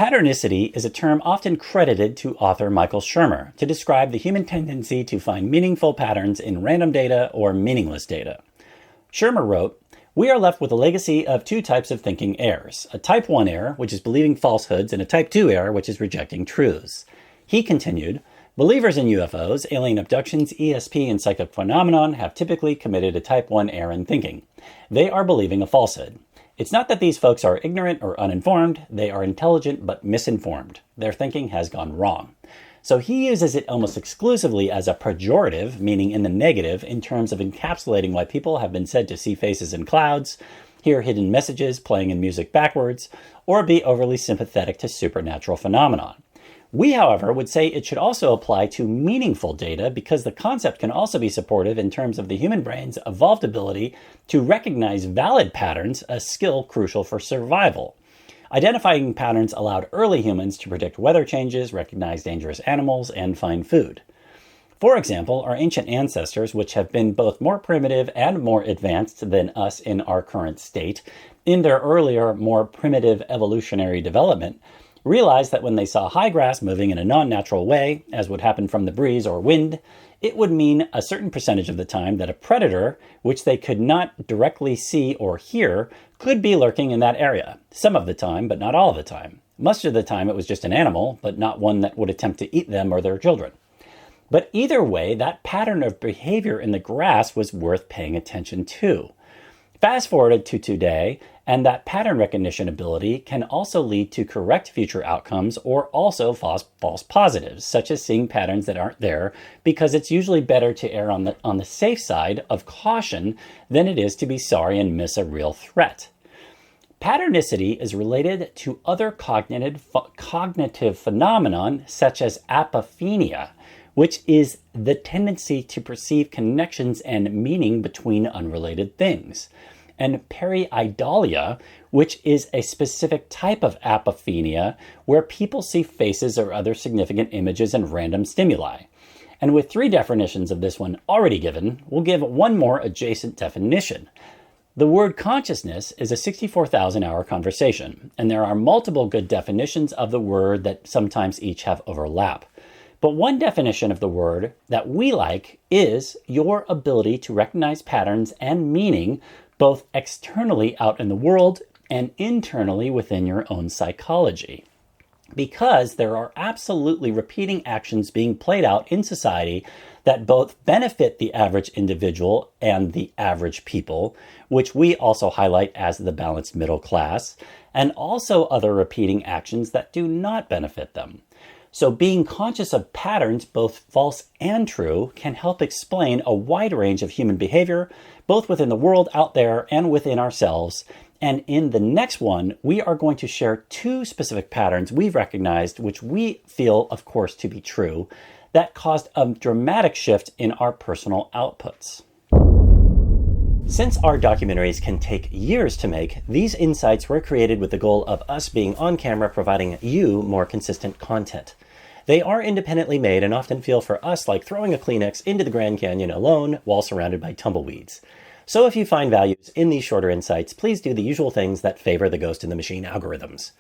Patternicity is a term often credited to author Michael Shermer to describe the human tendency to find meaningful patterns in random data or meaningless data. Shermer wrote, "We are left with a legacy of two types of thinking errors, a type 1 error, which is believing falsehoods, and a type 2 error, which is rejecting truths." He continued, "Believers in UFOs, alien abductions, ESP, and psychic phenomenon have typically committed a type 1 error in thinking. They are believing a falsehood. It's not that these folks are ignorant or uninformed, they are intelligent but misinformed. Their thinking has gone wrong." So he uses it almost exclusively as a pejorative, meaning in the negative, in terms of encapsulating why people have been said to see faces in clouds, hear hidden messages playing in music backwards, or be overly sympathetic to supernatural phenomena. We, however, would say it should also apply to meaningful data because the concept can also be supportive in terms of the human brain's evolved ability to recognize valid patterns, a skill crucial for survival. Identifying patterns allowed early humans to predict weather changes, recognize dangerous animals, and find food. For example, our ancient ancestors, which have been both more primitive and more advanced than us in our current state, in their earlier, more primitive evolutionary development, realized that when they saw high grass moving in a non-natural way, as would happen from the breeze or wind, it would mean a certain percentage of the time that a predator, which they could not directly see or hear, could be lurking in that area. Some of the time, but not all of the time. Most of the time it was just an animal, but not one that would attempt to eat them or their children. But either way, that pattern of behavior in the grass was worth paying attention to. Fast forward to today, and that pattern recognition ability can also lead to correct future outcomes or also false positives, such as seeing patterns that aren't there, because it's usually better to err on the safe side of caution than it is to be sorry and miss a real threat. Patternicity is related to other cognitive phenomenon such as apophenia, which is the tendency to perceive connections and meaning between unrelated things, and pareidolia, which is a specific type of apophenia where people see faces or other significant images and random stimuli. And with 3 definitions of this one already given, we'll give one more adjacent definition. The word consciousness is a 64,000-hour conversation, and there are multiple good definitions of the word that sometimes each have overlap. But one definition of the word that we like is your ability to recognize patterns and meaning both externally out in the world and internally within your own psychology. Because there are absolutely repeating actions being played out in society that both benefit the average individual and the average people, which we also highlight as the balanced middle class, and also other repeating actions that do not benefit them. So being conscious of patterns, both false and true, can help explain a wide range of human behavior, both within the world out there and within ourselves. And in the next one, we are going to share 2 specific patterns we've recognized, which we feel, of course, to be true, that caused a dramatic shift in our personal outputs. Since our documentaries can take years to make, these insights were created with the goal of us being on camera providing you more consistent content. They are independently made and often feel for us like throwing a Kleenex into the Grand Canyon alone while surrounded by tumbleweeds. So if you find values in these shorter insights, please do the usual things that favor the Ghost in the Machine algorithms.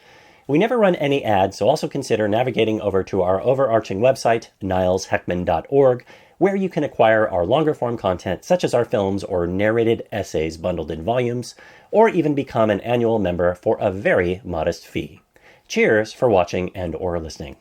We never run any ads, so also consider navigating over to our overarching website, nilesheckman.org, where you can acquire our longer form content such as our films or narrated essays bundled in volumes, or even become an annual member for a very modest fee. Cheers for watching and or listening.